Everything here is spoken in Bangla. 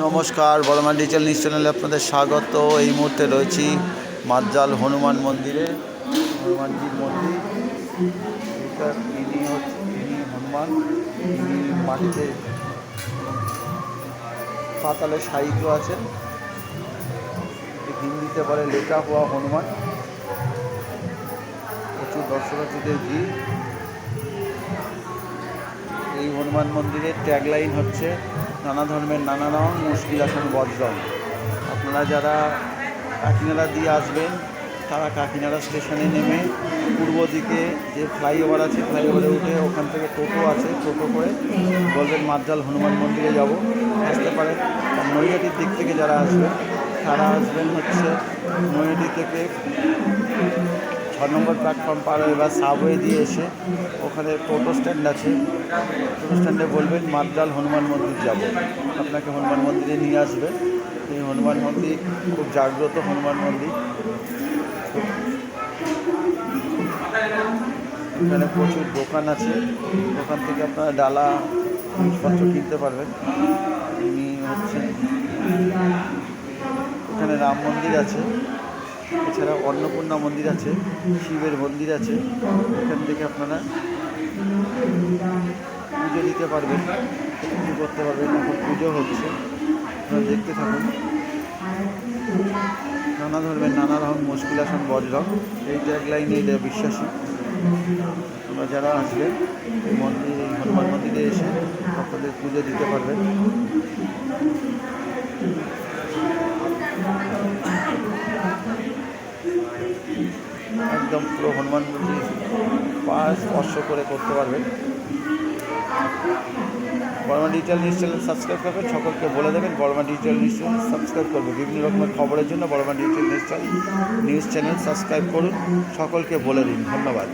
নমস্কার, বড়মা ডিজিটাল নিউজ চ্যানেলে আপনাদের স্বাগত। এই মুহূর্তে রয়েছি মাদ্রাল হনুমান মন্দিরে। হনুমানজির মন্দির, ইনি হনুমান। ইনি মাটিতে পাতালে সাহিত্য আছেন, হিন্দিতে বলে লেখা হওয়া হনুমান। প্রচুর দর্শনার্থীদের ভিড়। এই হনুমান মন্দিরের ট্যাগলাইন হচ্ছে নানা ধর্মের নানা রং, মুশকিল আসন বজরং। আপনারা যারা কাকিনাড়া দিয়ে আসবেন তারা কাকিনাড়া স্টেশনে নেমে পূর্ব দিকে যে ফ্লাইওভার আছে, ফ্লাইওভারে উঠে ওখান থেকে টোটো আছে, টোটো করে বলবেন মাদ্রাল হনুমান মন্দিরে যাব, আসতে পারেন। নৈহাটির দিক থেকে যারা আসবেন তারা আসবেন হচ্ছে নৈহাটি থেকে 6 নম্বর প্ল্যাটফর্ম পার হয়ে বা সাবওয়ে দিয়ে এসে ওখানে টোটো স্ট্যান্ড আছে, টোটো স্ট্যান্ডে বলবেন মাদ্রাল হনুমান মন্দির যাব, আপনাকে হনুমান মন্দিরে নিয়ে আসবে। এই হনুমান মন্দির খুব জাগ্রত হনুমান মন্দির। এখানে প্রচুর দোকান আছে, দোকান থেকে আপনারা ডালা জিনিসপত্র কিনতে পারবেন। ইনি হচ্ছে, এখানে রাম মন্দির আছে, এছাড়া অন্নপূর্ণা মন্দির আছে, শিবের মন্দির আছে। এখান থেকে আপনারা পুজো দিতে পারবেন, পুজো করতে পারবেন। এখন পুজো হচ্ছে, আপনারা দেখতে থাকুন। নানা ধর্মের নানা রকম মুশকিল আসন বজরং, এই ট্যাগলাইনে এটা বিশ্বাসী। আমরা যারা আসবেন এই হনুমান মন্দিরে এসে আপনাদের পুজো দিতে পারবেন। একদম পুরো হনুমান মন্দির পা স্পর্শ করে করতে পারবেন। বড়মা ডিজিটাল নিউজ চ্যানেল সাবস্ক্রাইব করবেন, সকলকে বলে দেবেন বড়মা ডিজিটাল নিউজ চ্যানেল সাবস্ক্রাইব করবে। বিভিন্ন রকমের খবরের জন্য বড়মা ডিজিটাল নিউজ চ্যানেল সাবস্ক্রাইব করুন, সকলকে বলে দিন। ধন্যবাদ।